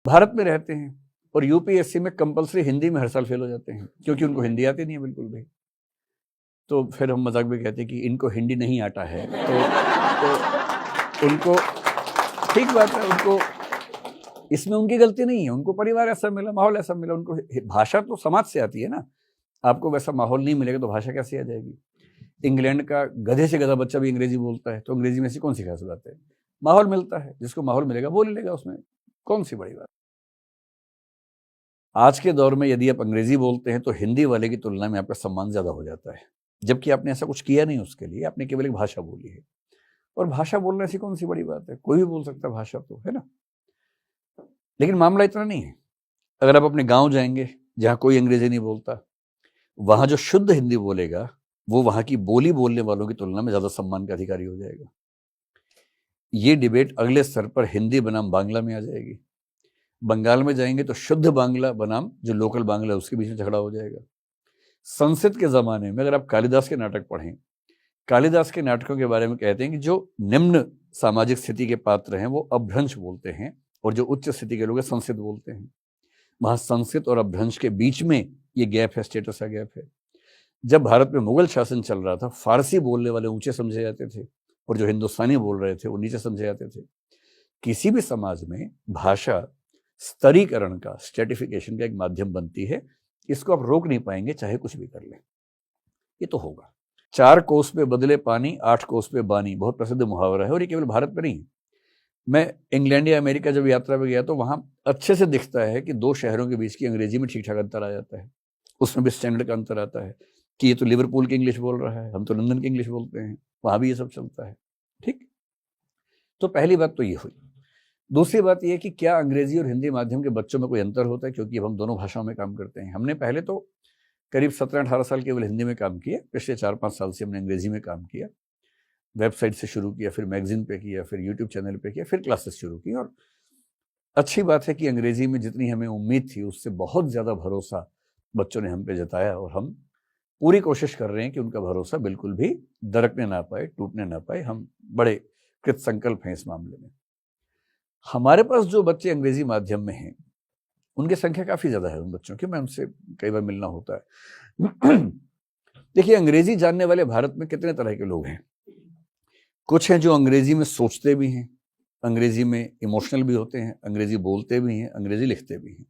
भारत में रहते हैं और यूपीएससी में कंपलसरी हिंदी में हर साल फेल हो जाते हैं क्योंकि उनको हिंदी आती नहीं है बिल्कुल भी। तो फिर हम मजाक में कहते हैं कि इनको हिंदी नहीं आता है, तो उनको ठीक बात है, उनको इसमें उनकी गलती नहीं है, उनको परिवार ऐसा मिला, माहौल ऐसा मिला, उनको भाषा तो समाज से आती है ना। आपको वैसा माहौल नहीं मिलेगा तो भाषा कैसे आ जाएगी। इंग्लैंड का गधे से गधा बच्चा भी अंग्रेजी बोलता है, तो अंग्रेजी में ऐसी कौन सी खास बात है। माहौल मिलता है, जिसको माहौल मिलेगा बोल लेगा, उसमें कौन सी बड़ी बात। आज के दौर में यदि आप अंग्रेजी बोलते हैं तो हिंदी वाले की तुलना में आपका सम्मान ज्यादा हो जाता है, जबकि आपने ऐसा कुछ किया नहीं उसके लिए, आपने केवल एक भाषा बोली है। और भाषा बोलने ऐसी कौन सी बड़ी बात है, कोई भी बोल सकता है भाषा, तो है ना। लेकिन मामला इतना नहीं है। अगर आप अपने गांव जाएंगे जहां कोई अंग्रेजी नहीं बोलता, वहां जो शुद्ध हिंदी बोलेगा वो वहां की बोली बोलने वालों की तुलना में ज्यादा सम्मान का अधिकारी हो जाएगा। ये डिबेट अगले स्तर पर हिंदी बनाम बांग्ला में आ जाएगी। बंगाल में जाएंगे तो शुद्ध बांग्ला बनाम जो लोकल बांग्ला है उसके बीच में झगड़ा हो जाएगा। संस्कृत के जमाने में अगर आप कालिदास के नाटक पढ़ें, कालिदास के नाटकों के बारे में कहते हैं कि जो निम्न सामाजिक स्थिति के पात्र हैं वो अभ्रंश बोलते हैं और जो उच्च स्थिति के लोग हैं संस्कृत बोलते हैं। वहां संस्कृत और अभ्रंश के बीच में ये गैप है, स्टेटस का गैप है। जब भारत में मुगल शासन चल रहा था, फारसी बोलने वाले ऊंचे समझे जाते थे और जो हिंदुस्तानी बोल रहे थे वो नीचे समझे जाते थे। किसी भी समाज में भाषा स्तरीकरण का, स्ट्रेटिफिकेशन का एक माध्यम बनती है। इसको आप रोक नहीं पाएंगे चाहे कुछ भी कर ले, ये तो होगा। 4 कोस पे बदले पानी, 8 कोस पे बानी, बहुत प्रसिद्ध मुहावरा है और ये केवल भारत में नहीं। मैं इंग्लैंड या अमेरिका जब यात्रा पे गया तो वहां अच्छे से दिखता है कि 2 शहरों के बीच की अंग्रेजी में ठीक ठाक अंतर आ जाता है। उसमें भी स्टैंडर्ड का अंतर आता है कि ये तो लिवरपूल की इंग्लिश बोल रहा है, हम तो लंदन की इंग्लिश बोलते हैं, वहां भी ये सब चलता है। ठीक, तो पहली बात तो ये हुई। दूसरी बात यह कि क्या अंग्रेजी और हिंदी माध्यम के बच्चों में कोई अंतर होता है, क्योंकि अब हम दोनों भाषाओं में काम करते हैं। हमने पहले तो करीब 17-18 साल केवल हिंदी में काम किया, पिछले 4-5 साल से हमने अंग्रेजी में काम किया। वेबसाइट से शुरू किया, फिर मैगजीन पे किया, फिर यूट्यूब चैनल पे किया, फिर क्लासेस शुरू की। और अच्छी बात है कि अंग्रेजी में जितनी हमें उम्मीद थी उससे बहुत ज़्यादा भरोसा बच्चों ने हम पे जताया और हम पूरी कोशिश कर रहे हैं कि उनका भरोसा बिल्कुल भी दरकने ना पाए, टूटने ना पाए। हम बड़े कृत संकल्प हैं इस मामले में। हमारे पास जो बच्चे अंग्रेजी माध्यम में हैं उनकी संख्या काफ़ी ज़्यादा है उन बच्चों की, मैं उनसे कई बार मिलना होता है। देखिए, अंग्रेजी जानने वाले भारत में कितने तरह के लोग हैं। कुछ हैं जो अंग्रेजी में सोचते भी हैं, अंग्रेजी में इमोशनल भी होते हैं, अंग्रेजी बोलते भी हैं, अंग्रेजी लिखते भी हैं।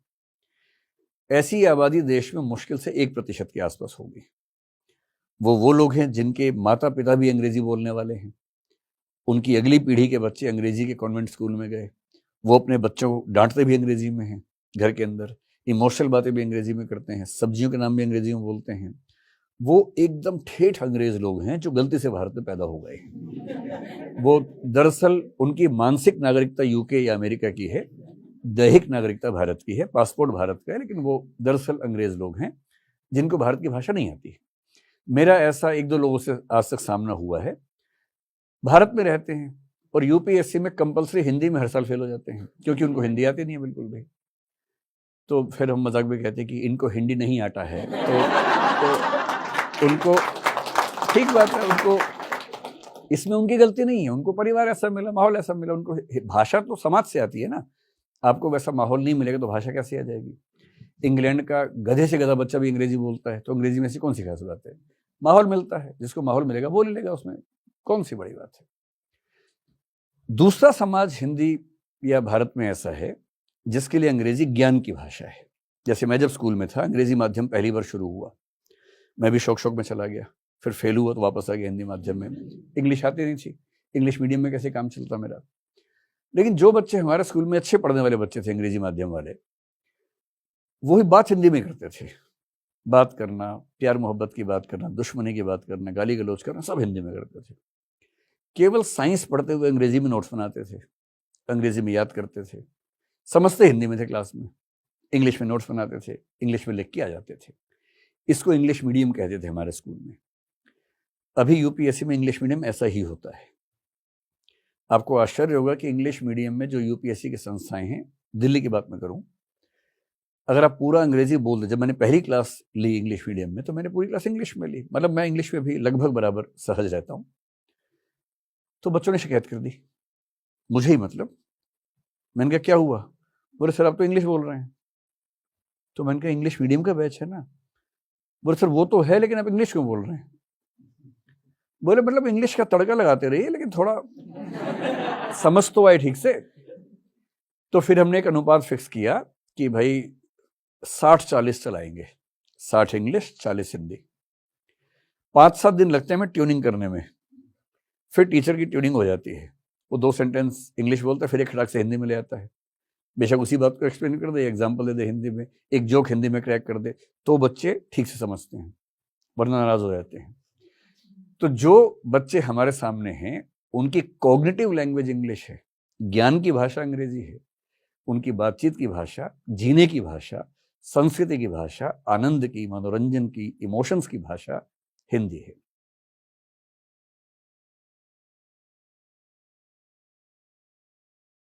ऐसी आबादी देश में मुश्किल से 1% के आसपास होगी। वो लोग हैं जिनके माता पिता भी अंग्रेजी बोलने वाले हैं, उनकी अगली पीढ़ी के बच्चे अंग्रेजी के कॉन्वेंट स्कूल में गए, वो अपने बच्चों को डांटते भी अंग्रेजी में हैं, घर के अंदर इमोशनल बातें भी अंग्रेजी में करते हैं, सब्जियों के नाम भी अंग्रेजी में बोलते हैं। वो एकदम ठेठ अंग्रेज लोग हैं जो गलती से भारत में पैदा हो गए। वो दरअसल उनकी मानसिक नागरिकता यूके या अमेरिका की है, दैहिक नागरिकता भारत की है, पासपोर्ट भारत का है, लेकिन वो दरअसल अंग्रेज लोग हैं जिनको भारत की भाषा नहीं आती। मेरा ऐसा 1-2 लोगों से आज तक सामना हुआ है। भारत में रहते हैं और यूपीएससी में कंपलसरी हिंदी में हर साल फेल हो जाते हैं क्योंकि उनको हिंदी आती नहीं है बिल्कुल भी। तो फिर हम मजाक में कहते हैं कि इनको हिंदी नहीं आता है, तो उनको ठीक बात है, उनको इसमें उनकी गलती नहीं है, उनको परिवार ऐसा मिला, माहौल ऐसा मिला, उनको भाषा तो समाज से आती है ना। आपको वैसा माहौल नहीं मिलेगा तो भाषा कैसे आ जाएगी। इंग्लैंड का गधे से गधा बच्चा भी अंग्रेजी बोलता है, तो अंग्रेजी में ऐसी कौन सी खास बात है। माहौल मिलता है, जिसको माहौल मिलेगा बोल लेगा, उसमें कौन सी बड़ी बात है। दूसरा समाज हिंदी या भारत में ऐसा है जिसके लिए अंग्रेजी ज्ञान की भाषा है। जैसे मैं जब स्कूल में था, अंग्रेजी माध्यम पहली बार शुरू हुआ, मैं भी शौक में चला गया, फिर फेल हुआ तो वापस आ गया हिंदी माध्यम में। इंग्लिश आती नहीं थी, इंग्लिश मीडियम में कैसे काम चलता मेरा। लेकिन जो बच्चे हमारे स्कूल में अच्छे पढ़ने वाले बच्चे थे अंग्रेजी माध्यम वाले, वही बात हिंदी में करते थे। बात करना, प्यार मोहब्बत की बात करना, दुश्मनी की बात करना, गाली गलौज करना, सब हिंदी में करते थे। केवल साइंस पढ़ते हुए अंग्रेजी में नोट्स बनाते थे, अंग्रेजी में याद करते थे, समझते हिंदी में थे क्लास में, इंग्लिश में नोट्स बनाते थे, इंग्लिश में लिख के आ जाते थे। इसको इंग्लिश मीडियम कहते थे हमारे स्कूल में। अभी यूपीएससी में इंग्लिश मीडियम ऐसा ही होता है। आपको आश्चर्य होगा कि इंग्लिश मीडियम में जो यूपीएससी की संस्थाएं हैं, दिल्ली की बात मैं करूं, अगर आप पूरा अंग्रेजी बोल दे, जब मैंने पहली क्लास ली इंग्लिश मीडियम में तो मैंने पूरी क्लास इंग्लिश में ली, मतलब मैं इंग्लिश में भी लगभग बराबर सहज रहता हूं। तो बच्चों ने शिकायत कर दी, मुझे ही मतलब। मैंने कहा क्या हुआ? बोले सर आप तो इंग्लिश बोल रहे हैं। तो मैंने कहा इंग्लिश मीडियम का बैच है ना। बोले सर वो तो है, लेकिन आप इंग्लिश क्यों बोल रहे हैं? बोले मतलब इंग्लिश का तड़का लगाते रहिए, लेकिन थोड़ा समझ तो आए ठीक से। तो फिर हमने एक अनुपात फिक्स किया कि भाई 60-40 चलाएंगे, 60 इंग्लिश 40 हिंदी। 5-7 दिन लगते हैं हमें ट्यूनिंग करने में, फिर टीचर की ट्यूनिंग हो जाती है। वो 2 सेंटेंस इंग्लिश बोलता है, फिर एक खटाक से हिंदी में ले आता है। बेशक उसी बात को एक्सप्लेन कर दे, एग्जाम्पल दे दे हिंदी में, एक जोक हिंदी में क्रैक कर दे, तो बच्चे ठीक से समझते हैं, वरना नाराज हो जाते हैं। तो जो बच्चे हमारे सामने हैं उनकी कॉग्निटिव लैंग्वेज इंग्लिश है, ज्ञान की भाषा अंग्रेजी है, उनकी बातचीत की भाषा, जीने की भाषा, संस्कृति की भाषा, आनंद की, मनोरंजन की, इमोशंस की भाषा हिंदी है।